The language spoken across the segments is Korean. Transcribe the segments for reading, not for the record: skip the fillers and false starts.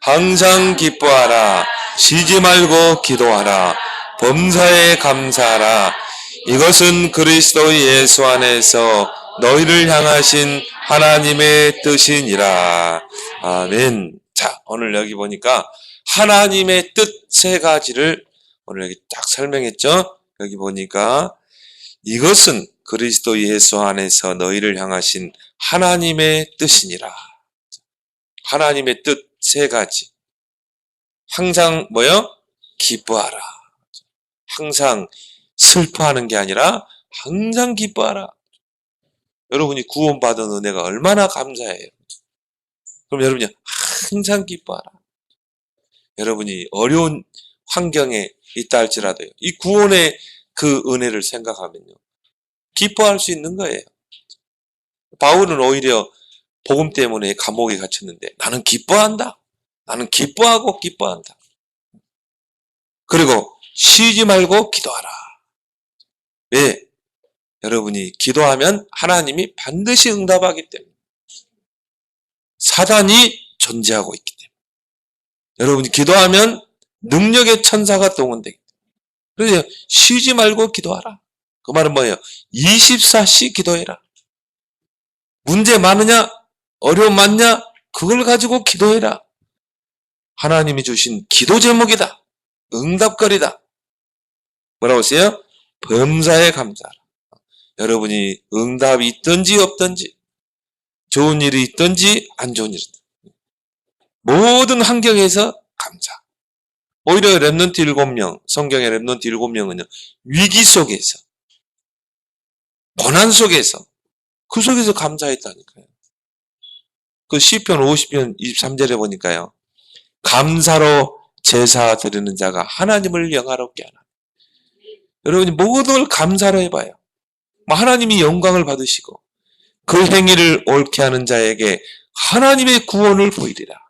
항상 기뻐하라. 쉬지 말고 기도하라. 범사에 감사하라. 이것은 그리스도 예수 안에서 너희를 향하신 하나님의 뜻이니라. 아멘. 자, 오늘 여기 보니까 하나님의 뜻 세 가지를 오늘 여기 딱 설명했죠. 여기 보니까 이것은 그리스도 예수 안에서 너희를 향하신 하나님의 뜻이니라. 하나님의 뜻 세 가지. 항상 뭐요? 기뻐하라. 항상 슬퍼하는 게 아니라 항상 기뻐하라. 여러분이 구원받은 은혜가 얼마나 감사해요. 그럼 여러분이 항상 기뻐하라. 여러분이 어려운 환경에 있다 할지라도요. 이 구원의 그 은혜를 생각하면요. 기뻐할 수 있는 거예요. 바울은 오히려 복음 때문에 감옥에 갇혔는데 나는 기뻐한다. 나는 기뻐하고 기뻐한다. 그리고 쉬지 말고 기도하라. 왜? 여러분이 기도하면 하나님이 반드시 응답하기 때문에. 사단이 존재하고 있기 때문에. 여러분이 기도하면 능력의 천사가 동원되기 때문에. 그래서 쉬지 말고 기도하라. 그 말은 뭐예요? 24시 기도해라. 문제 많으냐? 어려움 많냐? 그걸 가지고 기도해라. 하나님이 주신 기도 제목이다. 응답거리다. 뭐라고 했어요? 범사에 감사하라. 여러분이 응답이 있든지 없든지 좋은 일이 있든지 안 좋은 일이 있든지 모든 환경에서 감사. 오히려 랩넌트 7명, 성경의 랩넌트 7명은요. 위기 속에서 고난 속에서 그 속에서 감사했다니까요. 그 시편 50편 23절에 보니까요. 감사로 제사 드리는 자가 하나님을 영화롭게 하나. 여러분이 모든 걸 감사로 해봐요. 하나님이 영광을 받으시고 그 행위를 옳게 하는 자에게 하나님의 구원을 보이리라.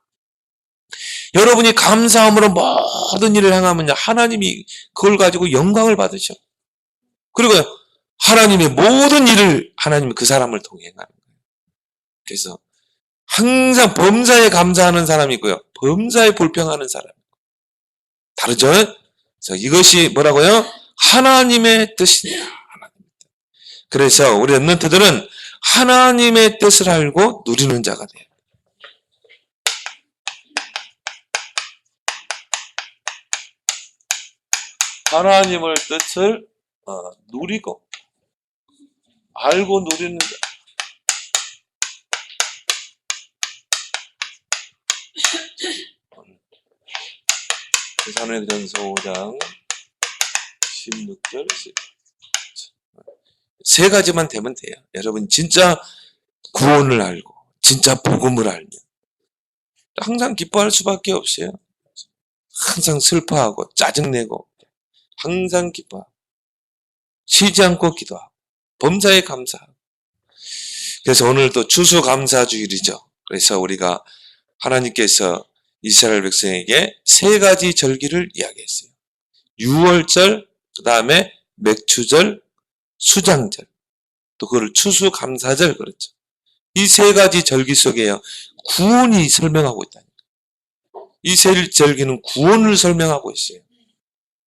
여러분이 감사함으로 모든 일을 행하면요. 하나님이 그걸 가지고 영광을 받으셔. 그리고 하나님의 모든 일을 하나님이 그 사람을 통해 행하는 거예요. 그래서 항상 범사에 감사하는 사람이 있고요. 범사에 불평하는 사람이 있고. 다르죠? 그래서 이것이 뭐라고요? 하나님의 뜻이냐. 그래서 우리 랩넌트들은 하나님의 뜻을 알고 누리는 자가 돼요. 하나님의 뜻을 누리고 알고 누리는 자. 데살로니가전서 5장 16절 17절. 세 가지만 되면 돼요. 여러분 진짜 구원을 알고 진짜 복음을 알면 항상 기뻐할 수밖에 없어요. 항상 슬퍼하고 짜증내고 항상 기뻐하고 쉬지 않고 기도하고 범사에 감사하고. 그래서 오늘도 추수감사주일이죠. 그래서 우리가 하나님께서 이스라엘 백성에게 세 가지 절기를 이야기했어요. 유월절, 그 다음에 맥추절, 수장절, 또 그걸 추수감사절 그랬죠. 이 세 가지 절기 속에요. 구원이 설명하고 있다니까. 이 세 절기는 구원을 설명하고 있어요.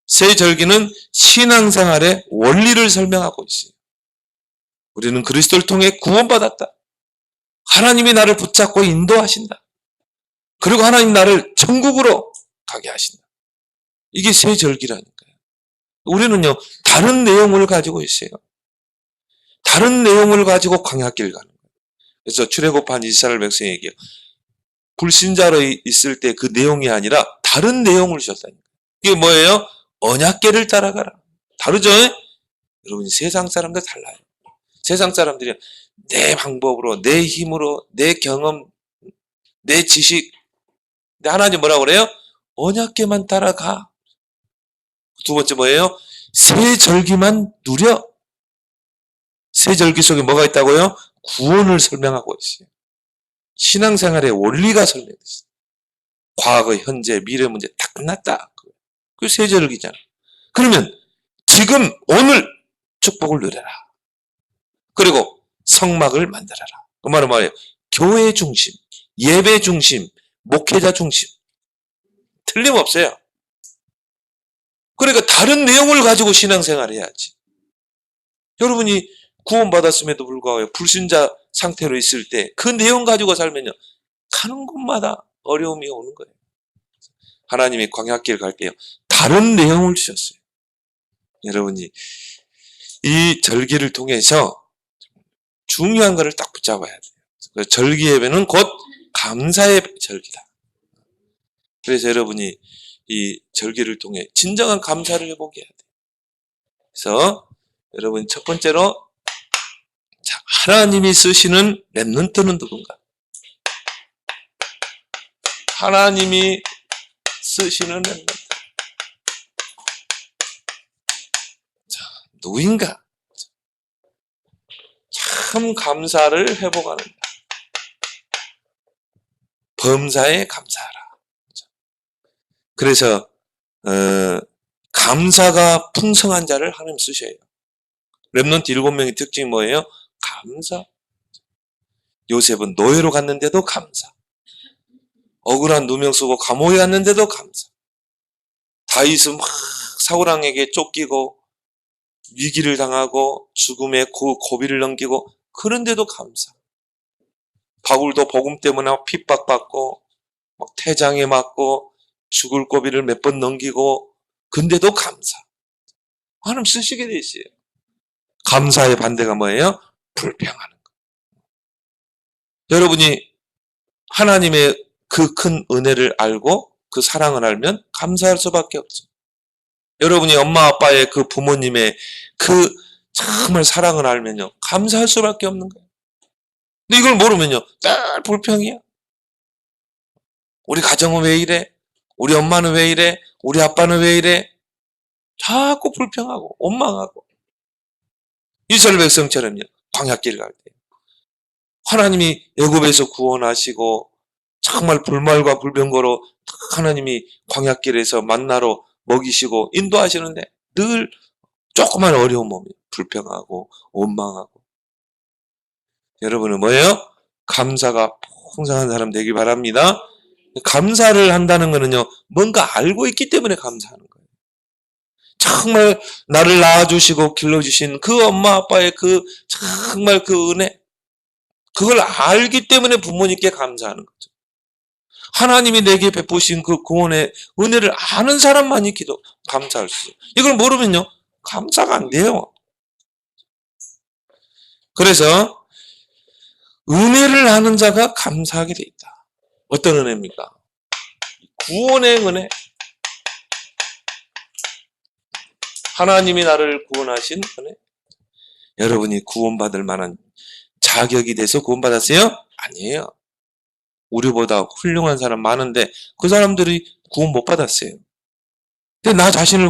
세 절기는 신앙생활의 원리를 설명하고 있어요. 우리는 그리스도를 통해 구원받았다. 하나님이 나를 붙잡고 인도하신다. 그리고 하나님 나를 천국으로 가게 하신다. 이게 세 절기라니까요. 우리는요, 다른 내용을 가지고 있어요. 다른 내용을 가지고 광야길 가는 거예요. 그래서 출애굽한 이스라엘 백성에게 불신자로 있을 때 그 내용이 아니라 다른 내용을 주셨다니까요. 이게 뭐예요? 언약궤를 따라가라. 다르죠? 여러분 세상 사람들 달라요. 세상 사람들이 내 방법으로, 내 힘으로, 내 경험, 내 지식. 근데 하나님 뭐라고 그래요? 언약궤만 따라가. 두 번째 뭐예요? 세 절기만 누려. 세 절기 속에 뭐가 있다고요? 구원을 설명하고 있어요. 신앙생활의 원리가 설명되어 있어요. 과거, 현재, 미래 문제 다 끝났다. 그 세 절기잖아. 그러면 지금 오늘 축복을 누려라. 그리고 성막을 만들어라. 그 말은 뭐예요? 교회 중심, 예배 중심, 목회자 중심. 틀림없어요. 그러니까 다른 내용을 가지고 신앙생활을 해야지. 여러분이 구원받았음에도 불구하고 불신자 상태로 있을 때 그 내용 가지고 살면요, 가는 곳마다 어려움이 오는 거예요. 하나님이 광야길 갈 때요, 다른 내용을 주셨어요. 여러분이 이 절기를 통해서 중요한 것을 딱 붙잡아야 돼요. 절기 예배는 곧 감사의 절기다. 그래서 여러분이 이 절기를 통해 진정한 감사를 해보게 해야 돼요. 그래서 여러분 첫 번째로, 자, 하나님이 쓰시는 렘넌트는 누군가? 하나님이 쓰시는 렘넌트. 자, 누구인가? 참 감사를 회복하는 다. 범사에 감사하라. 그래서 감사가 풍성한 자를 하나님 쓰셔요. 렘넌트 7명의 특징이 뭐예요? 감사. 요셉은 노예로 갔는데도 감사. 억울한 누명 쓰고 감옥에 갔는데도 감사. 다윗은 막 사울왕에게 쫓기고 위기를 당하고 죽음의 고비를 넘기고, 그런데도 감사. 바울도 복음 때문에 핍박받고 막 태장에 맞고 죽을 고비를 몇 번 넘기고, 근데도 감사. 하나님 쓰시게 돼 있어요. 감사의 반대가 뭐예요? 불평하는 거. 여러분이 하나님의 그 큰 은혜를 알고 그 사랑을 알면 감사할 수밖에 없죠. 여러분이 엄마 아빠의 그 부모님의 그 정말 사랑을 알면요, 감사할 수밖에 없는 거예요. 근데 이걸 모르면요, 늘 불평이야. 우리 가정은 왜 이래? 우리 엄마는 왜 이래? 우리 아빠는 왜 이래? 자꾸 불평하고 원망하고. 이스라엘 백성처럼요, 광야길 갈 때 하나님이 애굽에서 구원하시고 정말 불말과 불병거로 하나님이 광야길에서 만나로 먹이시고 인도하시는데 늘 조그만 어려움 오면 불평하고 원망하고. 여러분은 뭐예요? 감사가 풍성한 사람 되길 바랍니다. 감사를 한다는 거는요, 뭔가 알고 있기 때문에 감사하는 거예요. 정말 나를 낳아주시고 길러주신 그 엄마 아빠의 그 정말 그 은혜, 그걸 알기 때문에 부모님께 감사하는 거죠. 하나님이 내게 베푸신 그 구원의 은혜를 아는 사람만이 감사할 수 있어요. 이걸 모르면요, 감사가 안 돼요. 그래서 은혜를 아는 자가 감사하게 돼 있다. 어떤 은혜입니까? 구원의 은혜. 하나님이 나를 구원하신 은혜. 여러분이 구원받을 만한 자격이 돼서 구원받았어요? 아니에요. 우리보다 훌륭한 사람 많은데 그 사람들이 구원 못 받았어요. 근데 나 자신을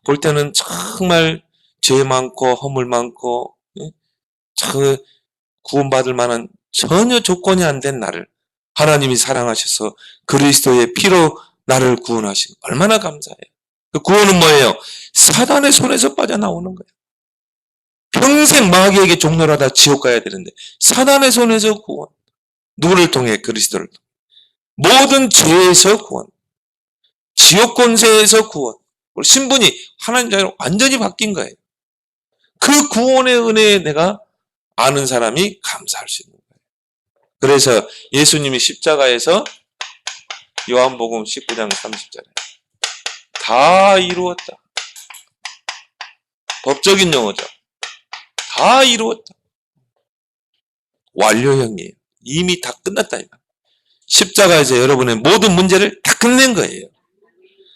볼 때는 정말 죄 많고 허물 많고 구원받을 만한 전혀 조건이 안 된 나를 하나님이 사랑하셔서 그리스도의 피로 나를 구원하신, 얼마나 감사해요. 그 구원은 뭐예요? 사단의 손에서 빠져나오는 거예요. 평생 마귀에게 종노하다 지옥 가야 되는데 사단의 손에서 구원. 누구를 통해? 그리스도를 통해. 모든 죄에서 구원, 지옥 권세에서 구원. 신분이 하나님 자녀로 완전히 바뀐 거예요. 그 구원의 은혜에 내가 아는 사람이 감사할 수 있는 거예요. 그래서 예수님이 십자가에서 요한복음 19장 30절에 다 이루었다. 법적인 용어죠. 다 이루었다. 완료형이에요. 이미 다 끝났다. 십자가에서 여러분의 모든 문제를 다 끝낸 거예요.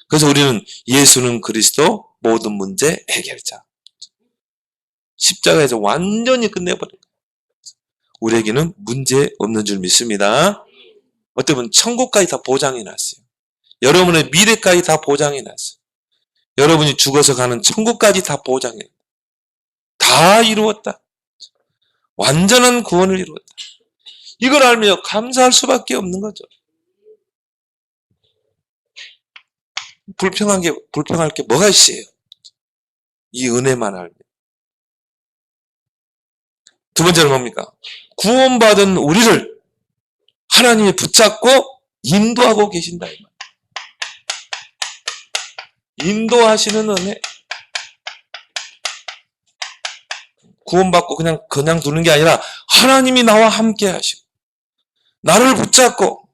그래서 우리는 예수는 그리스도 모든 문제 해결자. 십자가에서 완전히 끝내버린 거예요. 우리에게는 문제 없는 줄 믿습니다. 어떻게 보면 천국까지 다 보장해 놨어요. 여러분의 미래까지 다 보장해 놨어요. 여러분이 죽어서 가는 천국까지 다 보장해. 다 이루었다. 완전한 구원을 이루었다. 이걸 알면 감사할 수밖에 없는 거죠. 불평할 게 뭐가 있어요? 이 은혜만 알면. 두 번째는 뭡니까? 구원받은 우리를 하나님이 붙잡고 인도하고 계신다. 인도하시는 은혜. 구원받고 그냥 두는 게 아니라 하나님이 나와 함께 하시고 나를 붙잡고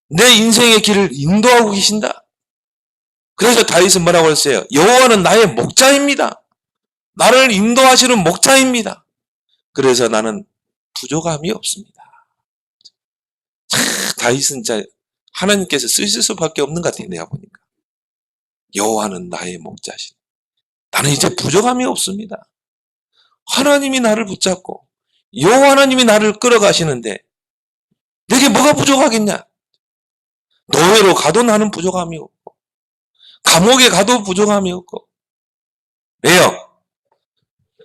내 인생의 길을 인도하고 계신다. 그래서 다윗은 뭐라고 했어요? 여호와는 나의 목자입니다. 나를 인도하시는 목자입니다. 그래서 나는 부족함이 없습니다. 다윗은 진짜 하나님께서 쓰실 수밖에 없는 것 같아요. 내가 보니까. 여호와는 나의 목자시다. 나는 이제 부족함이 없습니다. 하나님이 나를 붙잡고 여호와 하나님이 나를 끌어가시는데 내게 뭐가 부족하겠냐? 노예로 가도 나는 부족함이 없고 감옥에 가도 부족함이 없고. 왜요?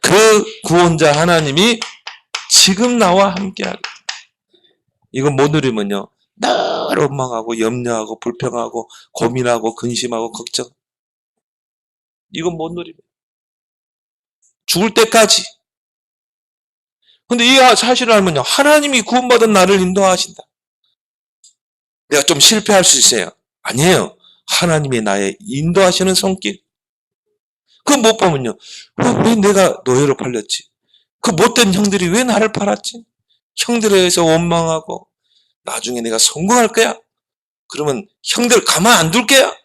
그 구원자 하나님이 지금 나와 함께하겠다. 이거 못 누리면요 늘 원망하고 염려하고 불평하고 고민하고 근심하고 걱정. 이건 못 누립니다. 죽을 때까지. 근데 이 사실을 알면요 하나님이 구원받은 나를 인도하신다. 내가 좀 실패할 수 있어요. 아니에요. 하나님이 나의 인도하시는 손길. 그거 못 보면요 왜 내가 노예로 팔렸지? 그 못된 형들이 왜 나를 팔았지? 형들에 의해서 원망하고 나중에 내가 성공할 거야? 그러면 형들 가만 안 둘 거야?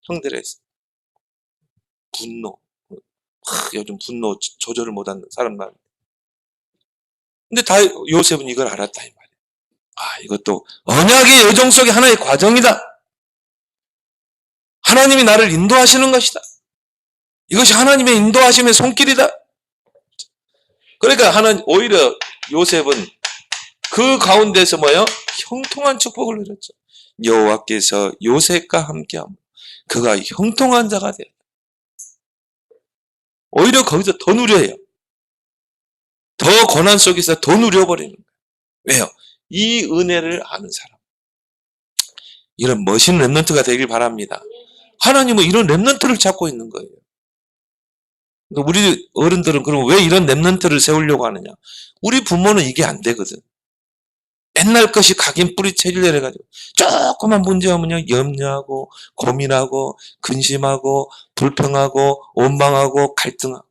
형들에 의해서 분노. 요즘 분노 조절을 못하는 사람 많아요. 근데 요셉은 이걸 알았다 이 말이에요. 이것도 언약의 여정 속의 하나의 과정이다. 하나님이 나를 인도하시는 것이다. 이것이 하나님의 인도하심의 손길이다. 그러니까 오히려 요셉은 그 가운데서 뭐예요? 형통한 축복을 누렸죠. 여호와께서 요셉과 함께하며 그가 형통한 자가 되었다. 오히려 거기서 더 누려요. 더 고난 속에서 더 누려버리는 거예요. 왜요? 이 은혜를 아는 사람. 이런 멋있는 랩런트가 되길 바랍니다. 하나님은 이런 랩런트를 찾고 있는 거예요. 우리 어른들은 그럼 왜 이런 랩런트를 세우려고 하느냐? 우리 부모는 이게 안 되거든. 옛날 것이 각인 뿌리 체질을 해가지고 조그만 문제하면요 염려하고 고민하고 근심하고 불평하고 원망하고 갈등하고.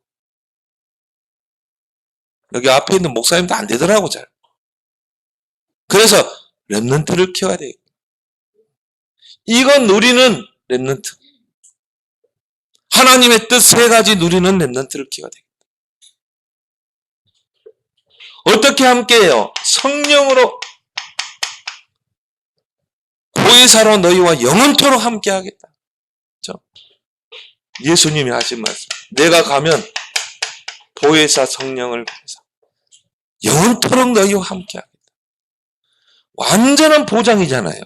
여기 앞에 있는 목사님도 안 되더라고 잘. 그래서 랩런트를 키워야 돼요. 이건 누리는 랩런트. 하나님의 뜻 세 가지 누리는 랩런트를 키워야 되겠다. 어떻게 함께해요? 성령으로 보혜사로 너희와 영원토록 함께하겠다. 그렇죠? 예수님이 하신 말씀. 내가 가면 보혜사 성령을 보내서 영원토록 너희와 함께하겠다. 완전한 보장이잖아요.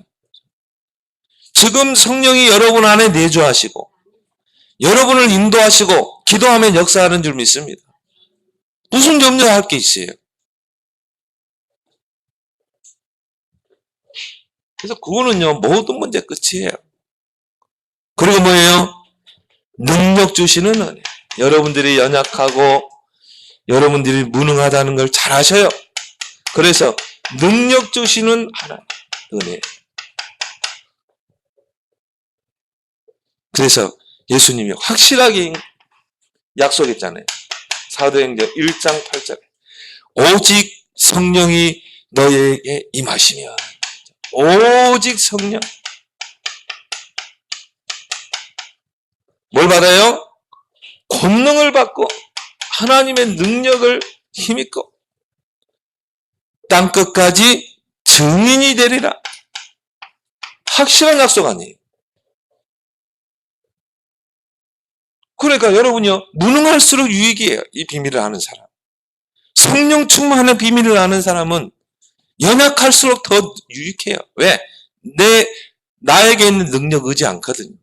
지금 성령이 여러분 안에 내주하시고 여러분을 인도하시고 기도하면 역사하는 줄 믿습니다. 무슨 염려할 게 있어요? 그래서 그거는요 모든 문제 끝이에요. 그리고 뭐예요? 능력 주시는 은혜. 여러분들이 연약하고 여러분들이 무능하다는 걸 잘 아셔요. 그래서 능력 주시는 하나님 은혜. 그래서 예수님이 확실하게 약속했잖아요. 사도행전 1장 8절에 오직 성령이 너에게 임하시면, 오직 성령. 뭘 받아요? 권능을 받고 하나님의 능력을 힘입고 땅끝까지 증인이 되리라. 확실한 약속 아니에요. 그러니까 여러분요, 무능할수록 유익이에요. 이 비밀을 아는 사람. 성령 충만한 비밀을 아는 사람은 연약할수록 더 유익해요. 왜? 나에게 있는 능력 의지 않거든요.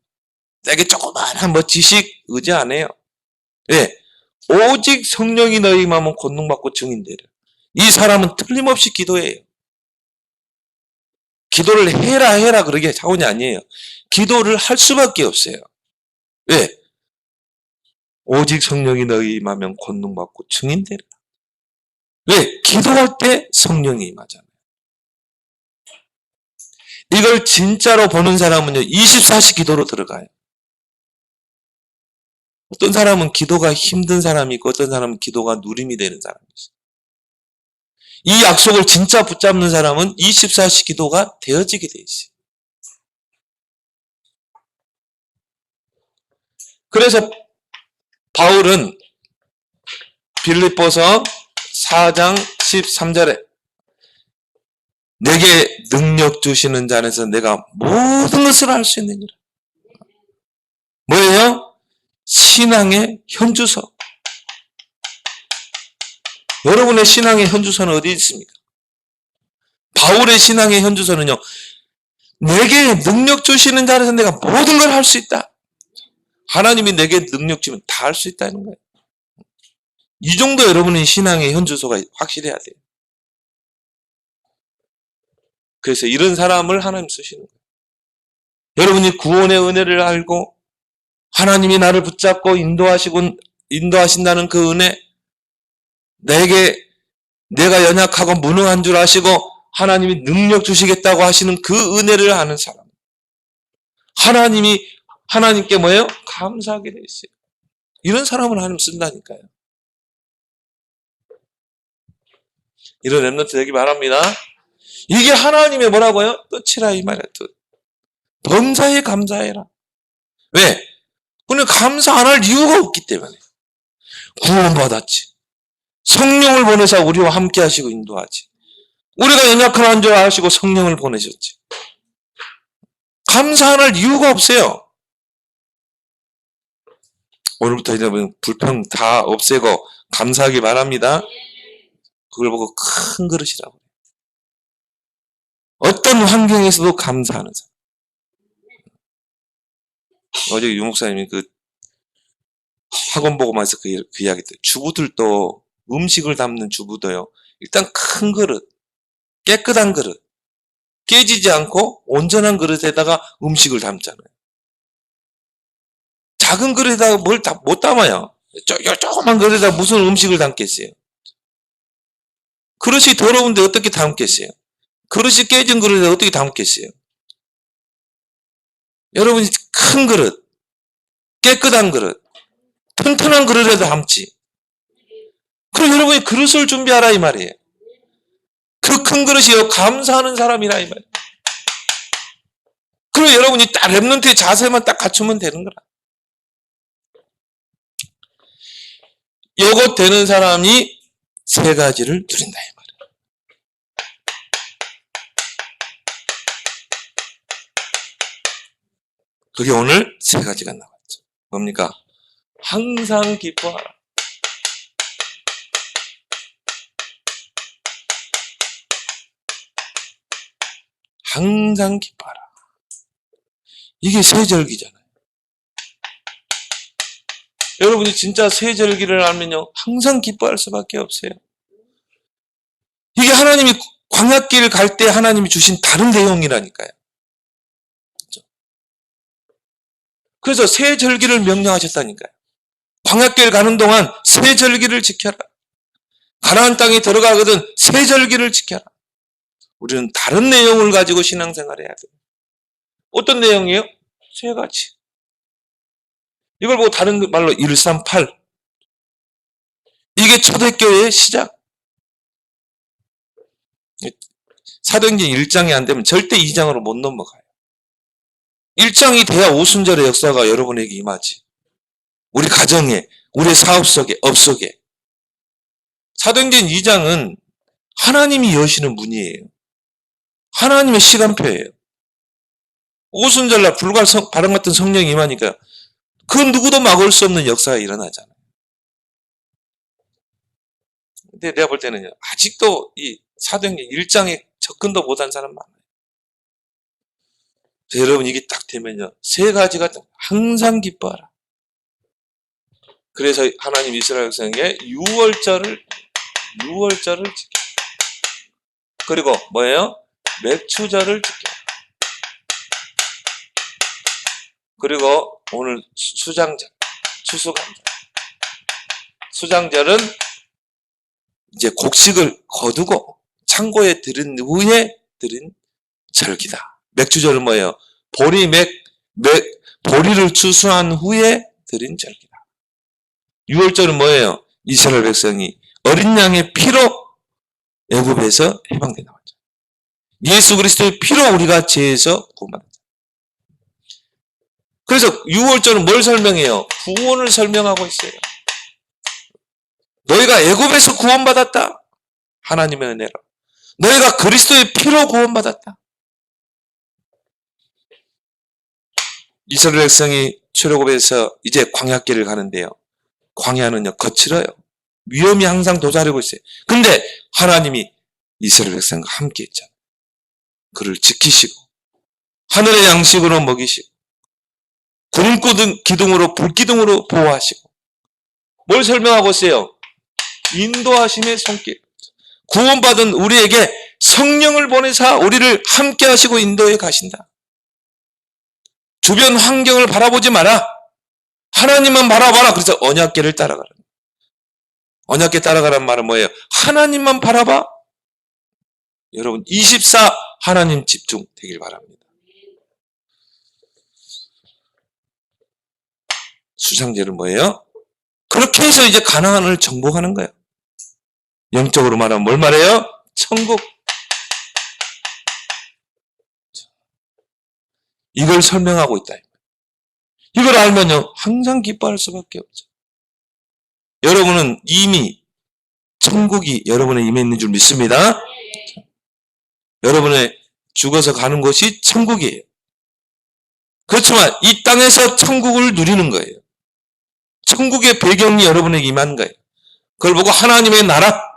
내게 조그마한 지식 의지 안 해요. 왜? 오직 성령이 너희 마음은 권능받고 증인되려. 이 사람은 틀림없이 기도해요. 기도를 해라 그러게 차원이 아니에요. 기도를 할 수밖에 없어요. 왜? 오직 성령이 너희 임하면 권능받고 증인되라. 왜? 기도할 때 성령이 임하잖아요. 이걸 진짜로 보는 사람은요 24시 기도로 들어가요. 어떤 사람은 기도가 힘든 사람이 있고 어떤 사람은 기도가 누림이 되는 사람이 있어요. 이 약속을 진짜 붙잡는 사람은 24시 기도가 되어지게 돼 있어요. 그래서 바울은 빌립보서 4장 13절에 내게 능력 주시는 자 안에서 내가 모든 것을 할 수 있느니라. 뭐예요? 신앙의 현주소. 여러분의 신앙의 현주소는 어디 있습니까? 바울의 신앙의 현주소는요, 내게 능력 주시는 자 안에서 내가 모든 걸 할 수 있다. 하나님이 내게 능력 주면 다 할 수 있다는 거예요. 이 정도 여러분의 신앙의 현주소가 확실해야 돼요. 그래서 이런 사람을 하나님 쓰시는 거예요. 여러분이 구원의 은혜를 알고 하나님이 나를 붙잡고 인도하신다는 그 은혜, 내가 연약하고 무능한 줄 아시고 하나님이 능력 주시겠다고 하시는 그 은혜를 아는 사람. 하나님께 뭐예요? 감사하게 돼 있어요. 이런 사람을 하나님 쓴다니까요. 이런 렘넌트 되기 바랍니다. 이게 하나님의 뭐라고요? 뜻이라 이 말이야. 뜻. 범사에 감사해라. 왜? 그는 감사 안 할 이유가 없기 때문에. 구원받았지. 성령을 보내서 우리와 함께 하시고 인도하지. 우리가 연약한 줄 아시고 성령을 보내셨지. 감사 안 할 이유가 없어요. 오늘부터 여러분 불평 다 없애고 감사하기 바랍니다. 그걸 보고 큰 그릇이라고. 어떤 환경에서도 감사하는 사람. 어제 유 목사님이 그 학원 보고만서 그 이야기 때 주부들도 음식을 담는 주부도요. 일단 큰 그릇, 깨끗한 그릇, 깨지지 않고 온전한 그릇에다가 음식을 담잖아요. 작은 그릇에다가 뭘 못 담아요. 조그만 그릇에다가 무슨 음식을 담겠어요. 그릇이 더러운데 어떻게 담겠어요? 그릇이 깨진 그릇에 어떻게 담겠어요? 여러분이 큰 그릇, 깨끗한 그릇, 튼튼한 그릇에다 담지. 그럼 여러분이 그릇을 준비하라 이 말이에요. 그 큰 그릇이요 감사하는 사람이라 이 말이에요. 그럼 여러분이 딱 렘넌트의 자세만 딱 갖추면 되는 거라. 요것 되는 사람이 세 가지를 누린다 이 말이에요. 그게 오늘 세 가지가 나왔죠. 뭡니까? 항상 기뻐하라. 항상 기뻐하라. 이게 세절기잖아요. 여러분이 진짜 세절기를 알면요. 항상 기뻐할 수밖에 없어요. 이게 하나님이 광야길 갈 때 하나님이 주신 다른 내용이라니까요. 그렇죠? 그래서 세절기를 명령하셨다니까요. 광야길 가는 동안 세절기를 지켜라. 가나안 땅에 들어가거든 세절기를 지켜라. 우리는 다른 내용을 가지고 신앙생활을 해야 돼요. 어떤 내용이에요? 세 가지. 이걸 보고 다른 말로 138. 이게 초대교회의 시작. 사도행전 1장이 안 되면 절대 2장으로 못 넘어가요. 1장이 돼야 오순절의 역사가 여러분에게 임하지. 우리 가정에, 우리 사업 속에, 업 속에. 사도행전 2장은 하나님이 여시는 문이에요. 하나님의 시간표예요. 오순절날 불과 바람 같은 성령이 임하니까 그 누구도 막을 수 없는 역사가 일어나잖아요. 근데 내가 볼 때는 아직도 이 사도행전 1장에 접근도 못한 사람 많아요. 여러분 이게 딱 되면요. 세 가지가 항상 기뻐하라. 그래서 하나님 이스라엘 백성에게 6월절을 지켜. 그리고 뭐예요? 맥추절을 지켜. 그리고 오늘 수장절, 추수감절. 수장절은 이제 곡식을 거두고 창고에 들인 후에 드린 절기다. 맥추절은 뭐예요? 보리를 추수한 후에 드린 절기다. 6월절은 뭐예요? 이스라엘 백성이 어린 양의 피로 애굽에서 해방돼 나왔죠. 예수 그리스도의 피로 우리가 죄에서 구원받았죠. 그래서 6월절은 뭘 설명해요? 구원을 설명하고 있어요. 너희가 애굽에서 구원받았다. 하나님의 은혜로. 너희가 그리스도의 피로 구원받았다. 이스라엘 백성이 출애굽에서 이제 광야길을 가는데요. 광야는요 거칠어요. 위험이 항상 도사리고 있어요. 근데 하나님이 이스라엘 백성과 함께 있잖아요. 그를 지키시고 하늘의 양식으로 먹이시고 구름 기둥으로 불기둥으로 보호하시고 뭘 설명하고 있어요? 인도하심의 손길. 구원받은 우리에게 성령을 보내사 우리를 함께 하시고 인도해 가신다. 주변 환경을 바라보지 마라. 하나님만 바라봐라. 그래서 언약궤를 따라가라. 언약궤 따라가란 말은 뭐예요? 하나님만 바라봐. 여러분 24 하나님 집중 되길 바랍니다. 수상제는 뭐예요? 그렇게 해서 이제 가나안을 정복하는 거예요. 영적으로 말하면 뭘 말해요? 천국. 이걸 설명하고 있다. 이걸 알면요 항상 기뻐할 수밖에 없죠. 여러분은 이미 천국이 여러분의 임해 있는 줄 믿습니다. 여러분의 죽어서 가는 곳이 천국이에요. 그렇지만 이 땅에서 천국을 누리는 거예요. 천국의 배경이 여러분에게 임한 거예요. 그걸 보고 하나님의 나라.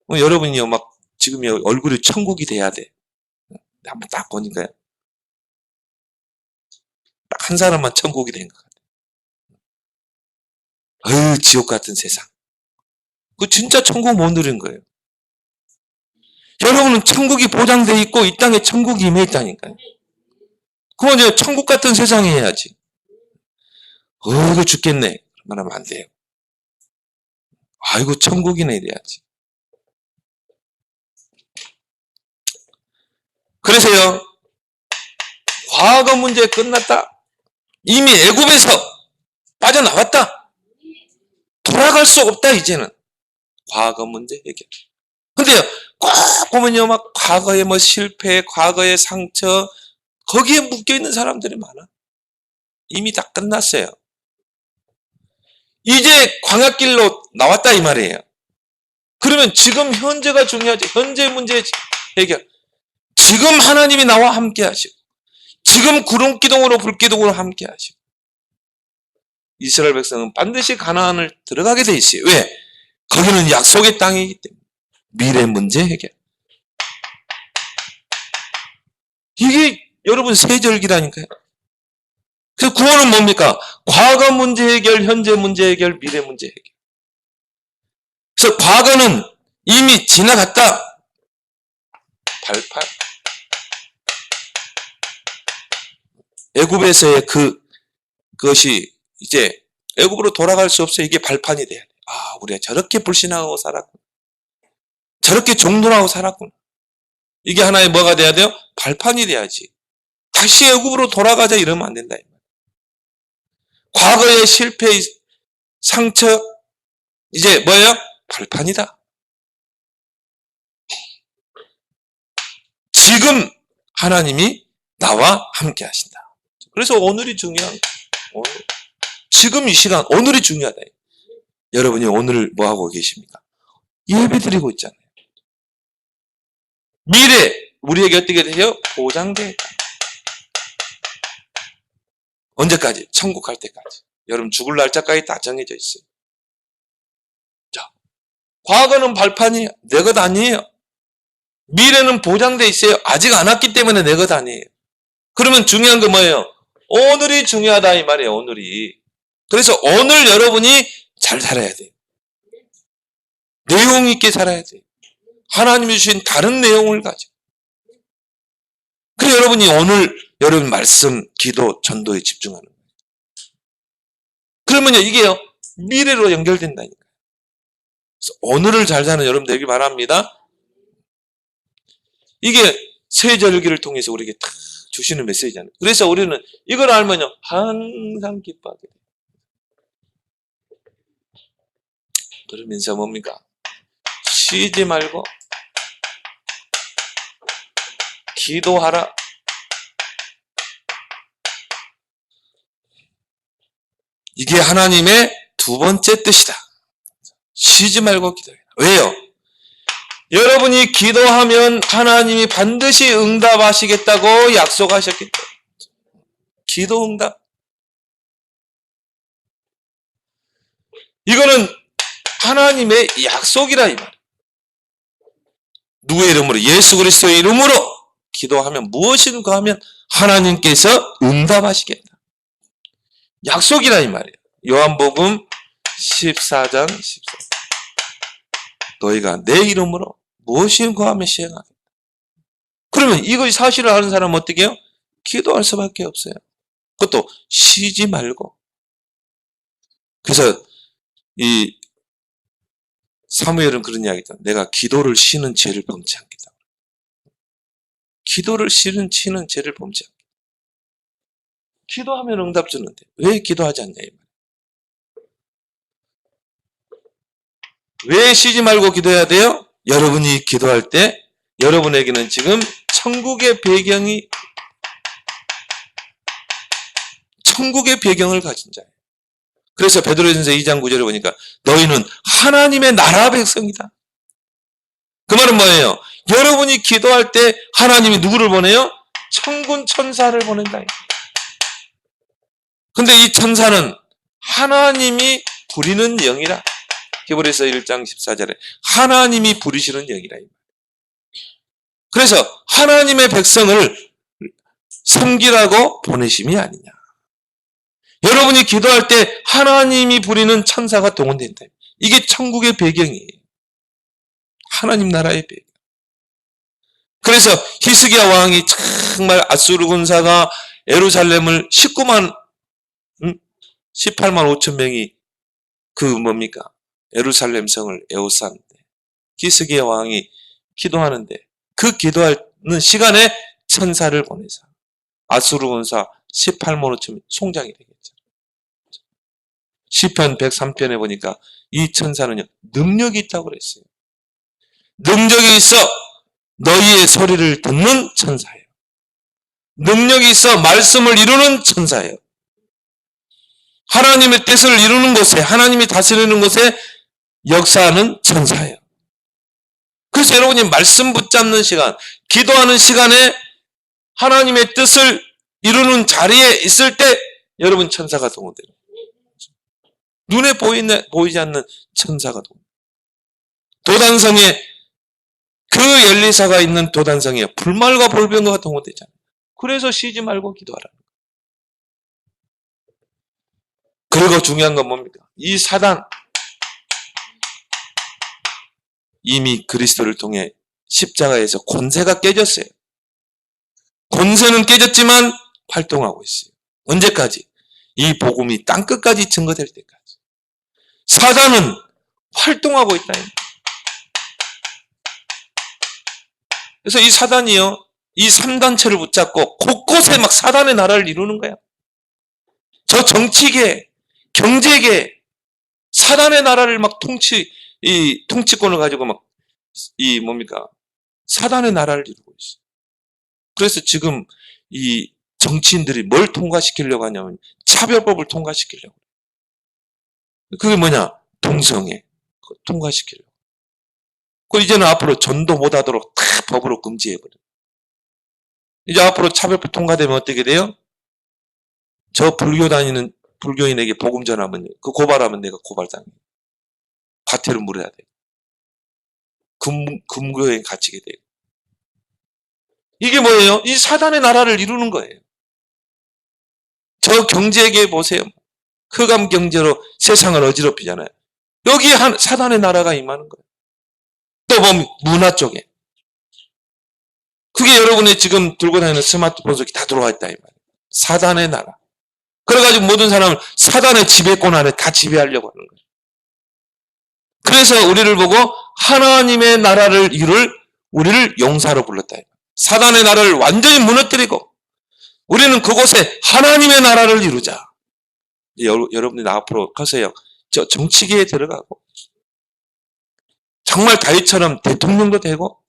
여러분이요 막 지금 얼굴이 천국이 돼야 돼. 한번 딱 보니까요. 딱 한 사람만 천국이 된 것 같아요. 어휴 지옥 같은 세상. 그 진짜 천국 못 누린 거예요. 여러분은 천국이 보장돼 있고 이 땅에 천국이 임해 있다니까요. 그건 이제 천국 같은 세상에 해야지. 이거 죽겠네. 그러면 하면 안 돼요. 아이고 천국이네 이래야지. 그래서요. 과거 문제 끝났다. 이미 애굽에서 빠져나왔다. 돌아갈 수 없다 이제는. 과거 문제 해결. 근데요. 꼭 보면요. 막 과거의 뭐 실패, 과거의 상처 거기에 묶여있는 사람들이 많아. 이미 다 끝났어요. 이제 광야길로 나왔다 이 말이에요. 그러면 지금 현재가 중요하지. 현재 문제 해결. 지금 하나님이 나와 함께 하시고 지금 구름기둥으로 불기둥으로 함께 하시고 이스라엘 백성은 반드시 가나안을 들어가게 돼 있어요. 왜? 거기는 약속의 땅이기 때문에. 미래 문제 해결. 이게 여러분 세절기라니까요. 그래서 구원은 뭡니까? 과거 문제 해결, 현재 문제 해결, 미래 문제 해결. 그래서 과거는 이미 지나갔다. 발판. 애굽에서의 그것이 이제 애굽으로 돌아갈 수 없어요. 이게 발판이 돼야 돼. 아, 우리가 저렇게 불신하고 살았구나. 저렇게 종노하고 살았구나. 이게 하나의 뭐가 돼야 돼요? 발판이 돼야지. 다시 애굽으로 돌아가자 이러면 안 된다. 과거의 실패의 상처 이제 뭐예요? 발판이다. 지금 하나님이 나와 함께 하신다. 그래서 오늘이 중요한 거예요. 오늘. 지금 이 시간 오늘이 중요하다. 여러분이 오늘 뭐 하고 계십니까? 예배 드리고 있잖아요. 미래 우리에게 어떻게 되세요? 보장돼 있다. 언제까지? 천국 갈 때까지. 여러분 죽을 날짜까지 다 정해져 있어요. 자, 과거는 발판이에요. 내 것 아니에요. 미래는 보장돼 있어요. 아직 안 왔기 때문에 내 것 아니에요. 그러면 중요한 건 뭐예요? 오늘이 중요하다 이 말이에요. 오늘이. 그래서 오늘 여러분이 잘 살아야 돼요. 내용 있게 살아야 돼요. 하나님이 주신 다른 내용을 가지고. 그래서 여러분이 오늘 여러분 말씀, 기도, 전도에 집중하는 거예요. 그러면요 이게요 미래로 연결된다니까요. 그래서 오늘을 잘 사는 여러분 되길 바랍니다. 이게 세절기를 통해서 우리에게 다 주시는 메시지잖아요. 그래서 우리는 이걸 알면요, 항상 기뻐하게 돼요. 그러면서 뭡니까? 쉬지 말고 기도하라. 이게 하나님의 두 번째 뜻이다. 쉬지 말고 기도해라. 왜요? 여러분이 기도하면 하나님이 반드시 응답하시겠다고 약속하셨기 때문에. 기도 응답. 이거는 하나님의 약속이라 이 말이에요. 누구의 이름으로? 예수 그리스도의 이름으로 기도하면 무엇인가 하면 하나님께서 응답하시겠다. 약속이라 이 말이에요. 요한복음 14장 14절. 너희가 내 이름으로 무엇인가 하면 시행하겠다. 그러면 이거 사실을 아는 사람은 어떻게 해요? 기도할 수밖에 없어요. 그것도 쉬지 말고. 그래서 이 사무엘은 그런 이야기 있잖아요. 내가 기도를 쉬는 죄를 범치 않겠다. 기도를 쉬는 죄를 범치 않겠다. 기도하면 응답 주는데 왜 기도하지 않냐 이 말이에요. 왜 쉬지 말고 기도해야 돼요? 여러분이 기도할 때 여러분에게는 지금 천국의 배경을 가진 자예요. 그래서 베드로전서 2장 9절에 보니까 너희는 하나님의 나라 백성이다. 그 말은 뭐예요? 여러분이 기도할 때 하나님이 누구를 보내요? 천군 천사를 보낸다. 근데 이 천사는 하나님이 부리는 영이라. 히브리서 1장 14절에 하나님이 부리시는 영이라. 그래서 하나님의 백성을 섬기라고 보내심이 아니냐. 여러분이 기도할 때 하나님이 부리는 천사가 동원된다. 이게 천국의 배경이에요. 하나님 나라의 배경. 그래서 히스기야 왕이 정말 아수르 군사가 예루살렘을 18만 5천 명이 예루살렘 성을 에워쌌는데 히스기야 왕이 기도하는데 그 기도하는 시간에 천사를 보내서 아수르 군사 18만 5천 명 송장이 되겠죠. 시편 103편에 보니까 이 천사는요 능력이 있다고 그랬어요. 능력이 있어 너희의 소리를 듣는 천사예요. 능력이 있어 말씀을 이루는 천사예요. 하나님의 뜻을 이루는 곳에, 하나님이 다스리는 곳에 역사하는 천사예요. 그래서 여러분이 말씀 붙잡는 시간, 기도하는 시간에 하나님의 뜻을 이루는 자리에 있을 때 여러분 천사가 동원돼요. 눈에 보이지 않는 천사가 동원돼요. 도단성에 그 엘리사가 있는 도단성에 불말과 볼병거가 동원되잖아요. 그래서 쉬지 말고 기도하라. 그리고 중요한 건 뭡니까? 이 사단 이미 그리스도를 통해 십자가에서 권세가 깨졌어요. 권세는 깨졌지만 활동하고 있어요. 언제까지? 이 복음이 땅끝까지 증거될 때까지. 사단은 활동하고 있다. 그래서 이 사단이요, 이 3단체를 붙잡고 곳곳에 막 사단의 나라를 이루는 거야. 저 정치계, 경제계, 사단의 나라를 막 통치권을 가지고 막, 사단의 나라를 이루고 있어요. 그래서 지금 이 정치인들이 뭘 통과시키려고 하냐면 차별법을 통과시키려고. 그게 뭐냐? 동성애. 통과시키려고. 그 이제는 앞으로 전도 못하도록 다 법으로 금지해버려. 이제 앞으로 차별법 통과되면 어떻게 돼요? 저 불교 다니는 불교인에게 복음 전하면 그 고발하면 내가 고발당해. 과태료 물어야 돼. 금고에 갇히게 돼요. 이게 뭐예요? 이 사단의 나라를 이루는 거예요. 저 경제계 보세요. 흑암 경제로 세상을 어지럽히잖아요. 여기 사단의 나라가 임하는 거예요. 또 보면 문화 쪽에. 그게 여러분이 지금 들고 다니는 스마트폰 속에 다 들어와 있다 이 말이에요. 사단의 나라. 그래가지고 모든 사람을 사단의 지배권 안에 다 지배하려고 하는 거예요. 그래서 우리를 보고 하나님의 나라를 이룰 우리를 용사로 불렀다. 사단의 나라를 완전히 무너뜨리고 우리는 그곳에 하나님의 나라를 이루자. 여러분들 앞으로 가세요. 저 정치계에 들어가고 정말 다윗처럼 대통령도 되고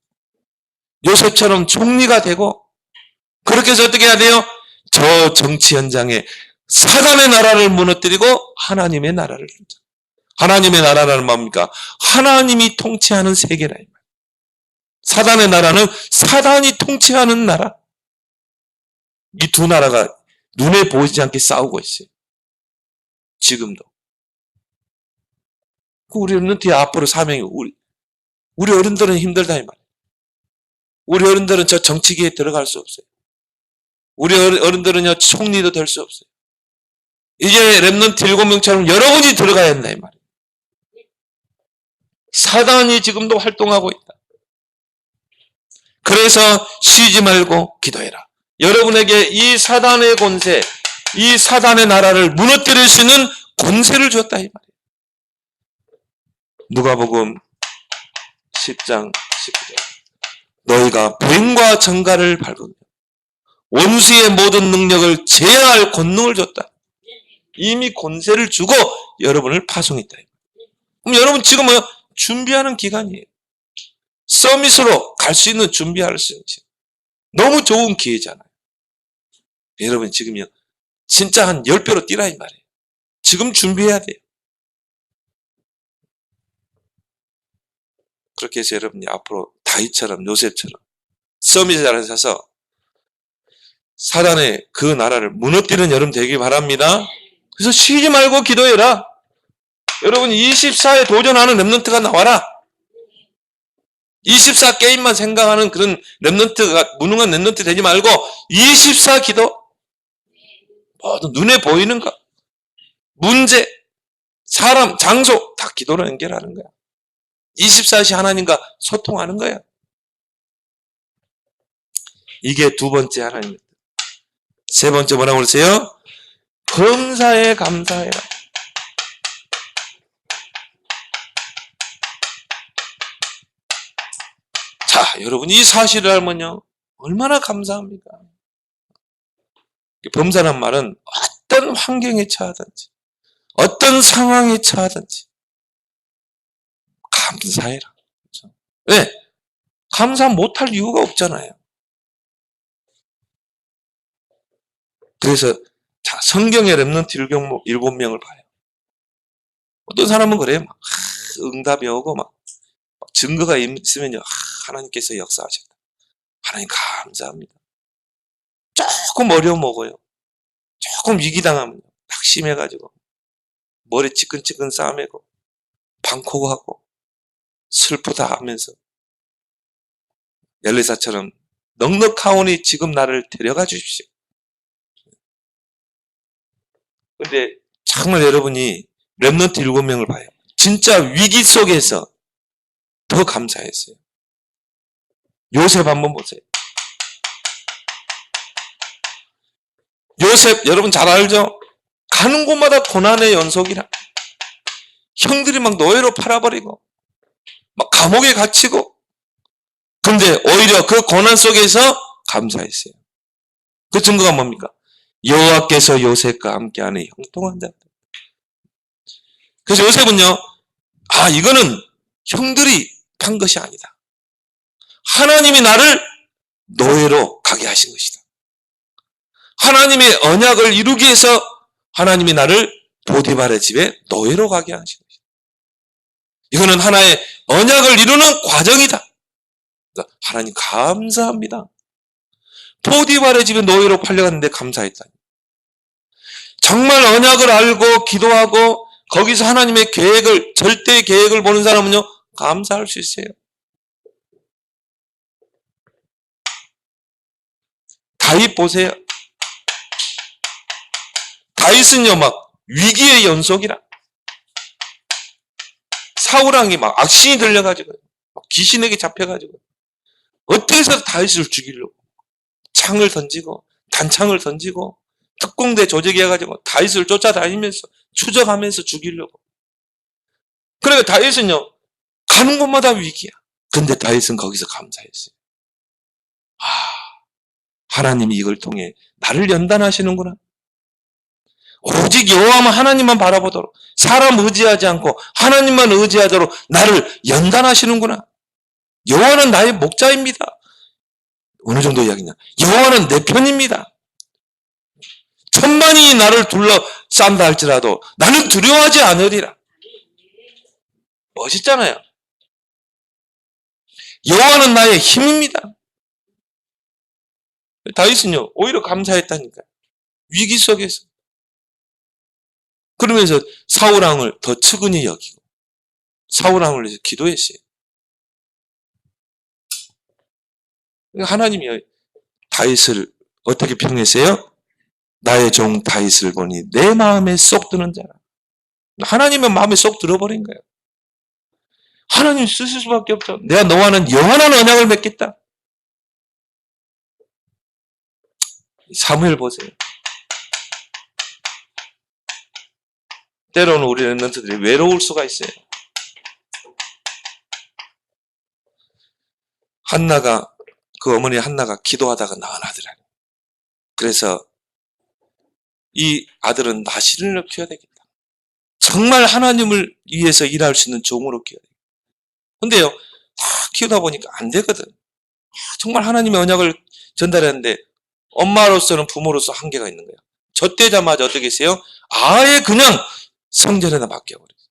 요셉처럼 총리가 되고 그렇게 해서 어떻게 해야 돼요? 저 정치 현장에 사단의 나라를 무너뜨리고 하나님의 나라를 이루자. 하나님의 나라는 뭡니까? 하나님이 통치하는 세계라. 사단의 나라는 사단이 통치하는 나라. 이 두 나라가 눈에 보이지 않게 싸우고 있어요. 지금도. 우리는 뒤에 앞으로 사명이 우리 어른들은 힘들다 이 말이에요. 우리 어른들은 저 정치계에 들어갈 수 없어요. 우리 어른들은요 총리도 될 수 없어요. 이제 렘넌트 7명처럼 여러분이 들어가야 한다 이 말이에요. 사단이 지금도 활동하고 있다. 그래서 쉬지 말고 기도해라. 여러분에게 이 사단의 권세, 이 사단의 나라를 무너뜨릴 수 있는 권세를 줬다 이 말이에요. 누가복음 10장 19절. 너희가 불행과 정가를 밟으며 원수의 모든 능력을 제어할 권능을 줬다. 이미 권세를 주고 여러분을 파송했다. 그럼 여러분 지금 준비하는 기간이에요. 서밋으로 갈 수 있는 준비할 수 있는 시간. 너무 좋은 기회잖아요. 여러분 지금요 진짜 한 10배로 뛰라 이 말이에요. 지금 준비해야 돼요. 그렇게 해서 여러분이 앞으로 다윗처럼 요셉처럼 서밋에 자라서 사단의 그 나라를 무너뜨리는 여러분 되길 바랍니다. 그래서 쉬지 말고 기도해라. 여러분 24에 도전하는 렘넌트가 나와라. 24 게임만 생각하는 그런 렘넌트가 무능한 렘넌트 되지 말고 24 기도. 모두 눈에 보이는 것, 문제, 사람, 장소 다 기도로 연결하는 거야. 24시 하나님과 소통하는 거야. 이게 두 번째 하나님입니다. 세 번째 뭐라고 그러세요? 범사에 감사해라. 자, 여러분 이 사실을 알면요 얼마나 감사합니까? 범사란 말은 어떤 환경에 처하든지 어떤 상황에 처하든지 감사해라. 그렇죠? 왜? 감사 못할 이유가 없잖아요. 그래서 자, 성경의 렘넌트 7명을 봐요. 어떤 사람은 그래요. 막, 응답이 오고 막 증거가 있으면요. 하나님께서 역사하셨다. 하나님 감사합니다. 조금 어려움 먹어요. 조금 위기당하면 낙심해가지고 머리 찌끈찌끈 싸매고 방콕하고 슬프다 하면서 엘리사처럼 넉넉하오니 지금 나를 데려가 주십시오. 근데 정말 여러분이 렘넌트 7명을 봐요. 진짜 위기 속에서 더 감사했어요. 요셉 한번 보세요. 요셉 여러분 잘 알죠? 가는 곳마다 고난의 연속이라. 형들이 막 노예로 팔아버리고 막 감옥에 갇히고 근데 오히려 그 고난 속에서 감사했어요. 그 증거가 뭡니까? 여호와께서 요셉과 함께하는 형통한 자. 그래서 요셉은요, 이거는 형들이 판 것이 아니다. 하나님이 나를 노예로 가게 하신 것이다. 하나님의 언약을 이루기 위해서 하나님이 나를 보디발의 집에 노예로 가게 하신 것이다. 이거는 하나의 언약을 이루는 과정이다. 하나님 감사합니다. 보디발의 집에 노예로 팔려갔는데 감사했다. 정말 언약을 알고 기도하고 거기서 하나님의 계획을 절대 계획을 보는 사람은요 감사할 수 있어요. 다윗 보세요. 다윗은요 막 위기의 연속이라. 사울왕이 막 악신이 들려가지고 막 귀신에게 잡혀가지고 어떻게 해서 다윗을 죽이려고 창을 던지고 단창을 던지고 특공대 조직해가지고 다윗을 쫓아다니면서 추적하면서 죽이려고. 그러니까 다윗은요 가는 곳마다 위기야. 근데 다윗은 거기서 감사했어요. 하나님이 이걸 통해 나를 연단하시는구나. 오직 여호와만 하나님만 바라보도록, 사람 의지하지 않고 하나님만 의지하도록 나를 연단하시는구나. 여호와는 나의 목자입니다. 어느 정도 이야기냐? 여호와는 내 편입니다. 천만이 나를 둘러싼다 할지라도 나는 두려워하지 않으리라. 멋있잖아요. 여호와는 나의 힘입니다. 다윗은요, 오히려 감사했다니까요. 위기 속에서. 그러면서 사울왕을 더 측은히 여기고 사울왕을 위해서 기도했어요. 하나님이 다윗을 어떻게 평했어요? 나의 종 다윗을 보니 내 마음에 쏙 드는 자라. 하나님의 마음에 쏙 들어버린 거예요. 하나님 쓰실 수밖에 없죠. 내가 너와는 영원한 언약을 맺겠다. 사무엘 보세요. 때로는 우리 랩런트들이 외로울 수가 있어요. 한나가, 그 어머니 한나가 기도하다가 낳은 아들 아니에요. 그래서 이 아들은 나시린을 키워야 되겠다. 정말 하나님을 위해서 일할 수 있는 종으로 키워야 되겠다. 근데요, 다 키우다 보니까 안 되거든. 정말 하나님의 언약을 전달했는데 엄마로서는 부모로서 한계가 있는 거예요. 젖되자마자 어떻게 했어요? 아예 그냥 성전에다 맡겨버렸어요.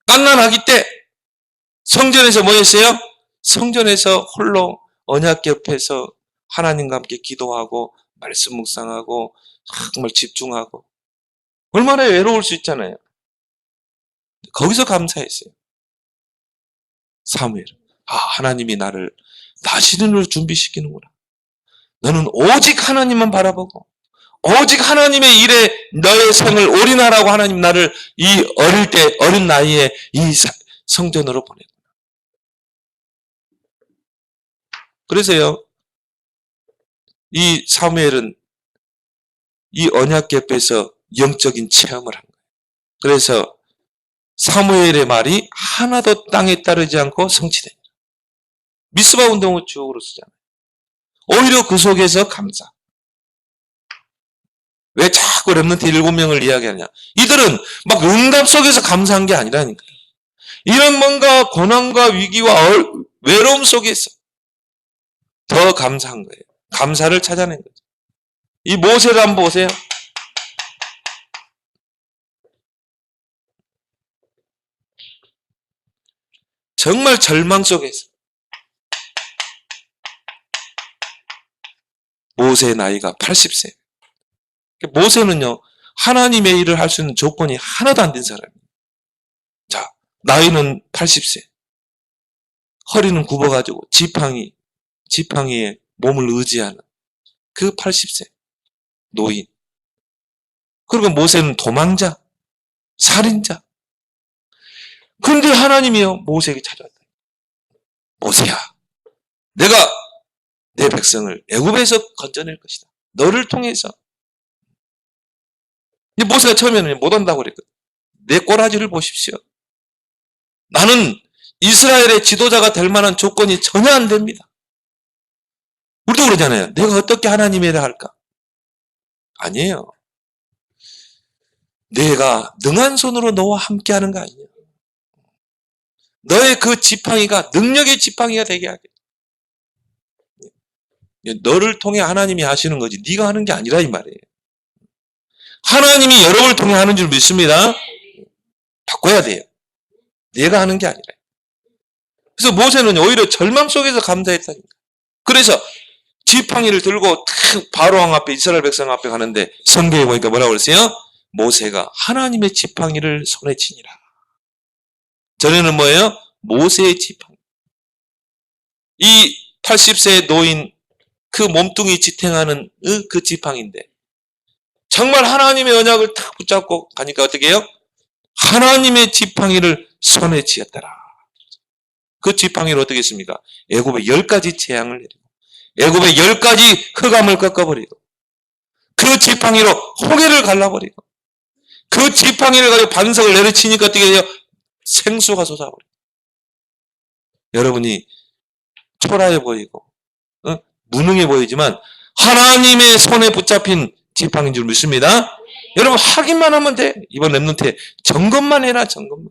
갓난아기 때 성전에서 뭐 했어요? 성전에서 홀로 언약 옆에서 하나님과 함께 기도하고 말씀 묵상하고 정말 집중하고 얼마나 외로울 수 있잖아요. 거기서 감사했어요. 사무엘. 하나님이 나를 나시린으로 준비시키는구나. 너는 오직 하나님만 바라보고 오직 하나님의 일에 너의 생을 올인하라고 하나님 나를 이 어릴 때 어린 나이에 이 성전으로 보내구나. 그래서요, 이 사무엘은 이 언약 궤에서 영적인 체험을 한 거예요. 그래서 사무엘의 말이 하나도 땅에 따르지 않고 성취됩니다. 미스바 운동을 주옥으로 쓰잖아요. 오히려 그 속에서 감사. 왜 자꾸 렘넌트 7명을 이야기하냐? 이들은 막 응답 속에서 감사한 게 아니라니까요. 이런 뭔가 고난과 위기와 외로움 속에서 더 감사한 거예요. 감사를 찾아낸 거죠. 이 모세를 한번 보세요. 정말 절망 속에서 모세의 나이가 80세. 모세는요, 하나님의 일을 할 수 있는 조건이 하나도 안 된 사람이에요. 자, 나이는 80세. 허리는 굽어가지고 지팡이에 몸을 의지하는 그 80세 노인. 그리고 모세는 도망자, 살인자. 그런데 하나님이요, 모세에게 찾아왔다. 모세야, 내가 내 백성을 애굽에서 건져낼 것이다. 너를 통해서. 모세가 처음에는 못한다고 그랬거든. 내 꼬라지를 보십시오. 나는 이스라엘의 지도자가 될 만한 조건이 전혀 안 됩니다. 우리도 그러잖아요. 내가 어떻게 하나님의 일을 할까? 아니에요. 내가 능한 손으로 너와 함께 하는 거 아니냐. 너의 그 지팡이가 능력의 지팡이가 되게 하겠다. 너를 통해 하나님이 하시는 거지 네가 하는 게 아니라 이 말이에요. 하나님이 여러분을 통해 하는 줄 믿습니다. 바꿔야 돼요. 내가 하는 게 아니라. 그래서 모세는 오히려 절망 속에서 감사했다니까. 그래서 지팡이를 들고 바로왕 앞에 이스라엘 백성 앞에 가는데 성경에 보니까 뭐라고 그랬어요? 모세가 하나님의 지팡이를 손에 치니라. 전에는 뭐예요? 모세의 지팡이. 이 80세의 노인 그 몸뚱이 지탱하는 그 지팡이인데 정말 하나님의 언약을 탁 붙잡고 가니까 어떻게 해요? 하나님의 지팡이를 손에 쥐었더라. 그 지팡이로 어떻게 했습니까? 애굽의 10가지 재앙을 내리고 애굽의 10가지 흑암을 꺾어버리고 그 지팡이로 홍해를 갈라버리고 그 지팡이를 가지고 반석을 내려치니까 어떻게 해요? 생수가 솟아버려요. 여러분이 초라해 보이고 무능해 보이지만 하나님의 손에 붙잡힌 지팡인 줄 믿습니다. 여러분 확인만 하면 돼. 이번 랩런트에 점검만 해라. 점검만.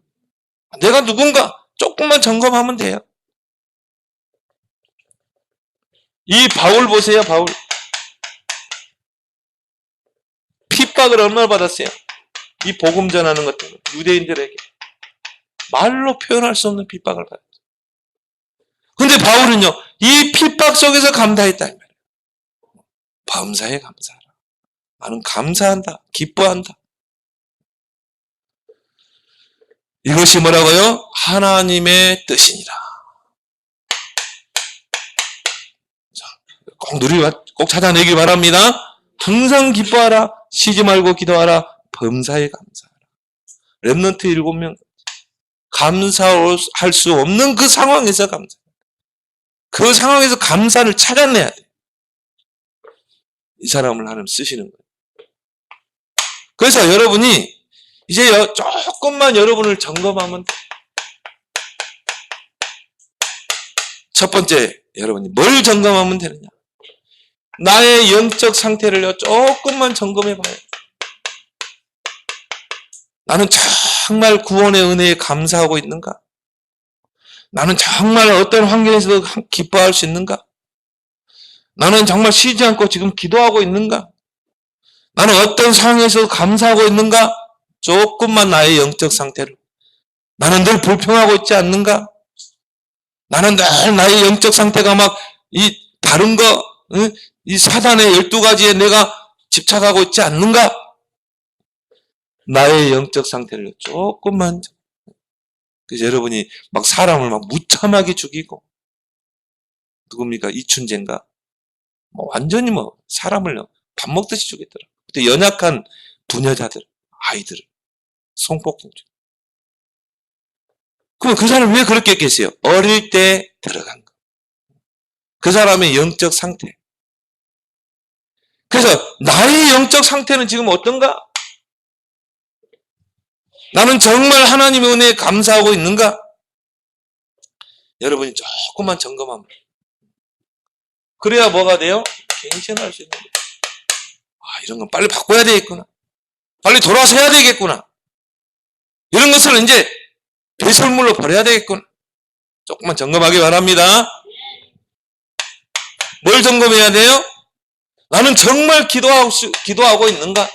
내가 누군가 조금만 점검하면 돼요. 이 바울 보세요. 바울 핍박을 얼마나 받았어요. 이 복음 전하는 것 때문에 유대인들에게 말로 표현할 수 없는 핍박을 받았어요. 근데 바울은요 이 핍박 속에서 감사했다 이 말이에요. 범사에 감사하라. 나는 감사한다. 기뻐한다. 이것이 뭐라고요? 하나님의 뜻이니라. 꼭 찾아내길 바랍니다. 항상 기뻐하라. 쉬지 말고 기도하라. 범사에 감사하라. 랩런트 7명 감사할 수 없는 그 상황에서 감사. 그 상황에서 감사를 찾아내야 돼. 이 사람을 하나님 쓰시는 거예요. 그래서 여러분이 이제 조금만 여러분을 점검하면 돼. 첫 번째 여러분이 뭘 점검하면 되느냐? 나의 영적 상태를 조금만 점검해 봐요. 나는 정말 구원의 은혜에 감사하고 있는가? 나는 정말 어떤 환경에서도 기뻐할 수 있는가? 나는 정말 쉬지 않고 지금 기도하고 있는가? 나는 어떤 상황에서도 감사하고 있는가? 조금만 나의 영적 상태를. 나는 늘 불평하고 있지 않는가? 나는 늘 나의 영적 상태가 막 다른 거, 이 사단의 12가지에 내가 집착하고 있지 않는가? 나의 영적 상태를 조금만. 그래서 여러분이 막 사람을 막 무참하게 죽이고, 누굽니까? 이춘재인가? 완전히 사람을 밥 먹듯이 죽였더라. 그때 연약한 부녀자들, 아이들을 성폭행 중. 그럼 그 사람이 왜 그렇게 했겠어요? 어릴 때 들어간 거. 그 사람의 영적 상태. 그래서 나의 영적 상태는 지금 어떤가? 나는 정말 하나님의 은혜에 감사하고 있는가? 여러분이 조금만 점검하면. 그래야 뭐가 돼요? 갱신할 수 있는 거예요. 이런 건 빨리 바꿔야 되겠구나. 빨리 돌아서 해야 되겠구나. 이런 것을 이제 배설물로 버려야 되겠구나. 조금만 점검하기 바랍니다. 뭘 점검해야 돼요? 나는 정말 기도하고 있는가?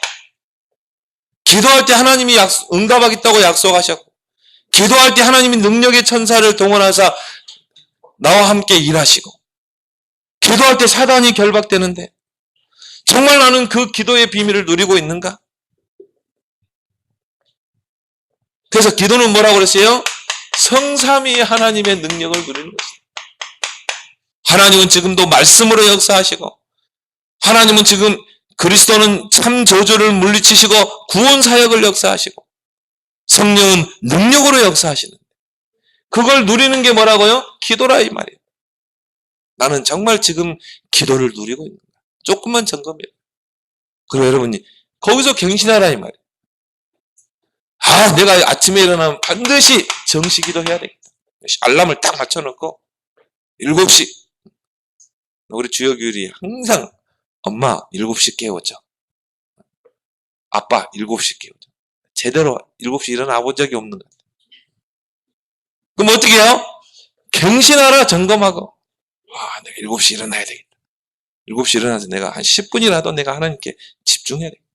기도할 때 하나님이 응답하겠다고 약속하셨고, 기도할 때 하나님이 능력의 천사를 동원하사 나와 함께 일하시고, 기도할 때 사단이 결박되는데, 정말 나는 그 기도의 비밀을 누리고 있는가? 그래서 기도는 뭐라고 그랬어요? 성삼위 하나님의 능력을 누리는 것이다. 하나님은 지금도 말씀으로 역사하시고, 하나님은 지금 그리스도는 참 저주를 물리치시고 구원 사역을 역사하시고, 성령은 능력으로 역사하시는데, 그걸 누리는 게 뭐라고요? 기도라 이 말이에요. 나는 정말 지금 기도를 누리고 있는 거야. 조금만 점검해요. 그리고 여러분이 거기서 갱신하라 이 말이에요. 내가 아침에 일어나면 반드시 정시기도 해야 되겠다. 알람을 딱 맞춰놓고 7시. 우리 주여교율이 항상 엄마 7시 깨우죠. 아빠 7시 깨우죠. 제대로 7시 일어나 본 적이 없는 것 같아요. 그럼 어떻게 해요? 갱신하라 점검하고. 내가 7시 일어나야 되겠다. 7시 일어나서 내가 한 10분이라도 내가 하나님께 집중해야 되겠다.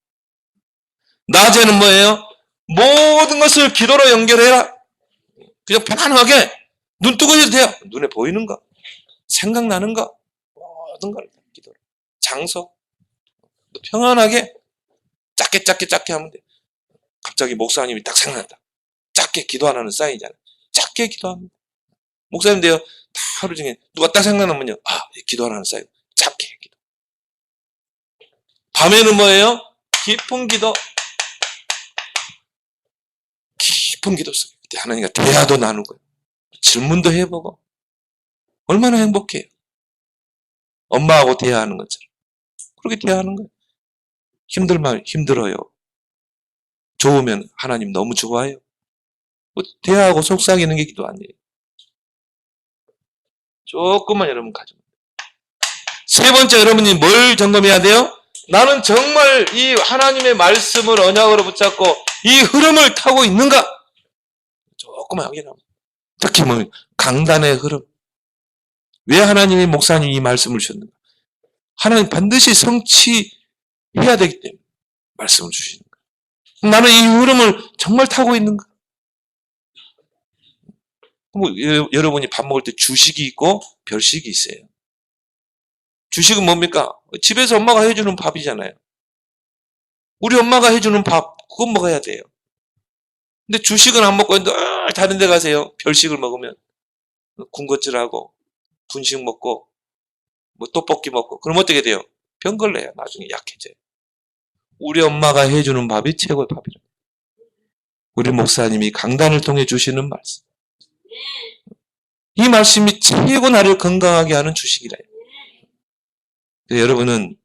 낮에는 뭐예요? 모든 것을 기도로 연결해라. 그냥 편안하게 눈 뜨고 해도 돼요. 눈에 보이는 거, 생각나는 거, 모든 걸 기도로. 장소, 평안하게 짧게 하면 돼. 갑자기 목사님이 딱 생각난다. 짧게 기도하라는 사인이잖아요. 짧게 기도합니다. 목사님들요, 다 하루 중에 누가 딱 생각나면요, 기도하라는 사인. 짧게 기도. 밤에는 뭐예요? 깊은 기도. 깊은 기도 속에 그때 하나님과 대화도 나누고 질문도 해보고 얼마나 행복해요. 엄마하고 대화하는 것처럼 그렇게 대화하는 거예요. 힘들면 힘들어요. 좋으면 하나님 너무 좋아요. 대화하고 속삭이는 게 기도 아니에요. 조금만 여러분 가지고 세 번째, 여러분이 뭘 점검해야 돼요? 나는 정말 이 하나님의 말씀을 언약으로 붙잡고 이 흐름을 타고 있는가? 조금 확인합니다. 특히 뭐 강단의 흐름. 왜 하나님이 목사님 이 말씀을 주셨는가? 하나님 반드시 성취해야 되기 때문에 말씀을 주시는 거예요. 나는 이 흐름을 정말 타고 있는가? 뭐 여러분이 밥 먹을 때 주식이 있고 별식이 있어요. 주식은 뭡니까? 집에서 엄마가 해주는 밥이잖아요. 우리 엄마가 해주는 밥, 그건 먹어야 돼요. 근데 주식은 안 먹고 늘 다른 데 가세요. 별식을 먹으면 군것질하고 분식 먹고 뭐 떡볶이 먹고 그럼 어떻게 돼요? 병 걸려요. 나중에 약해져요. 우리 엄마가 해주는 밥이 최고의 밥이라. 우리 목사님이 강단을 통해 주시는 말씀. 이 말씀이 최고 나를 건강하게 하는 주식이래요. 여러분은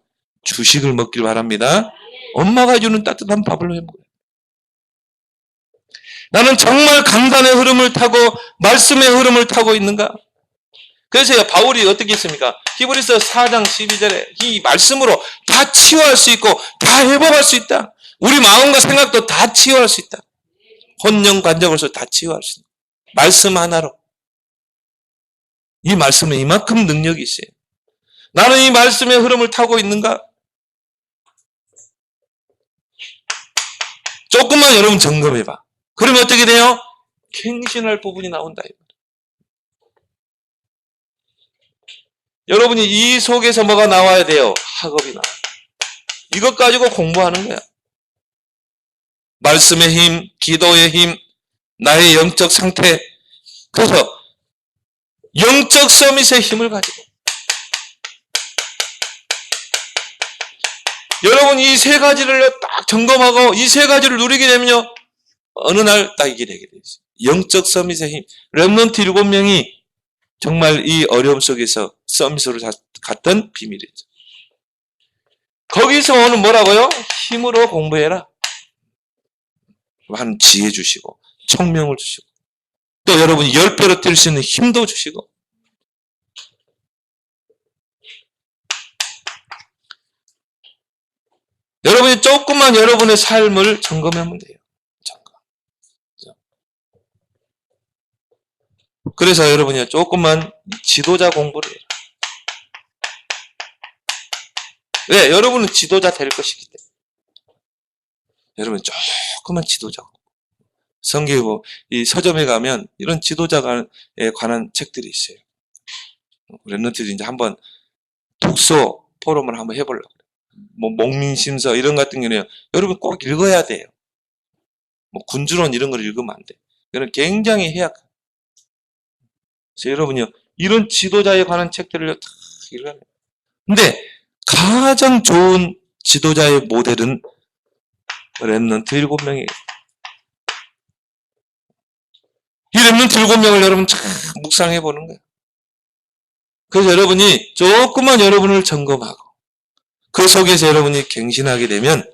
주식을 먹길 바랍니다. 엄마가 주는 따뜻한 밥을 해 먹어요. 나는 정말 강단의 흐름을 타고 말씀의 흐름을 타고 있는가? 그래서 바울이 어떻게 했습니까? 히브리서 4장 12절에 이 말씀으로 다 치유할 수 있고 다 회복할 수 있다. 우리 마음과 생각도 다 치유할 수 있다. 혼령 관적으로서 다 치유할 수 있다. 말씀 하나로. 이 말씀은 이만큼 능력이 있어요. 나는 이 말씀의 흐름을 타고 있는가? 조금만 여러분 점검해봐. 그러면 어떻게 돼요? 갱신할 부분이 나온다. 여러분이 이 속에서 뭐가 나와야 돼요? 학업이 나와요. 이것 가지고 공부하는 거야. 말씀의 힘, 기도의 힘, 나의 영적 상태. 그래서 영적 서밋의 힘을 가지고 여러분 이 세 가지를 딱 점검하고 이 세 가지를 누리게 되면요. 어느 날 딱 이게 되게 되죠. 영적 서밋의 힘. 렘넌트 7명이 정말 이 어려움 속에서 서밋으로 갔던 비밀이죠. 거기서 오는 뭐라고요? 힘으로 공부해라. 하는 지혜 주시고 총명을 주시고 또 여러분이 10배로 뛸 수 있는 힘도 주시고 여러분이 조금만 여러분의 삶을 점검하면 돼요. 그래서 여러분이 조금만 지도자 공부를 해요. 왜? 여러분은 지도자 될 것이기 때문에. 여러분 조금만 지도자. 성경에 이 서점에 가면 이런 지도자에 관한 책들이 있어요. 랩런트들이 이제 한번 독서 포럼을 한번 해보려고. 뭐 목민심서 이런 같은 경우는 여러분 꼭 읽어야 돼요. 뭐 군주론 이런 걸 읽으면 안 돼. 이건 굉장히 해약. 그래서 여러분요 이런 지도자에 관한 책들을 다 읽어야 돼요. 근데 가장 좋은 지도자의 모델은 랩런트 7명이에요. 이 랩런트 7명을 여러분 참 묵상해 보는 거예요. 그래서 여러분이 조금만 여러분을 점검하고 그 속에서 여러분이 갱신하게 되면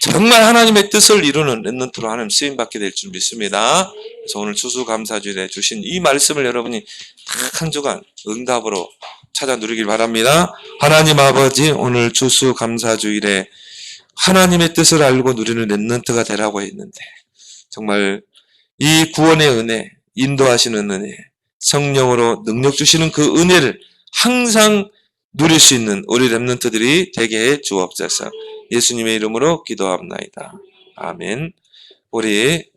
정말 하나님의 뜻을 이루는 랩런트로 하나님 쓰임받게 될 줄 믿습니다. 그래서 오늘 추수감사주일에 주신 이 말씀을 여러분이 딱 한 주간 응답으로 찾아 누리길 바랍니다. 하나님 아버지, 오늘 추수감사주일에 하나님의 뜻을 알고 누리는 랩런트가 되라고 했는데 정말 이 구원의 은혜, 인도하시는 은혜, 성령으로 능력 주시는 그 은혜를 항상 누릴 수 있는 우리 랩런트들이 되게 해 주옵소서. 예수님의 이름으로 기도합나이다. 아멘. 우리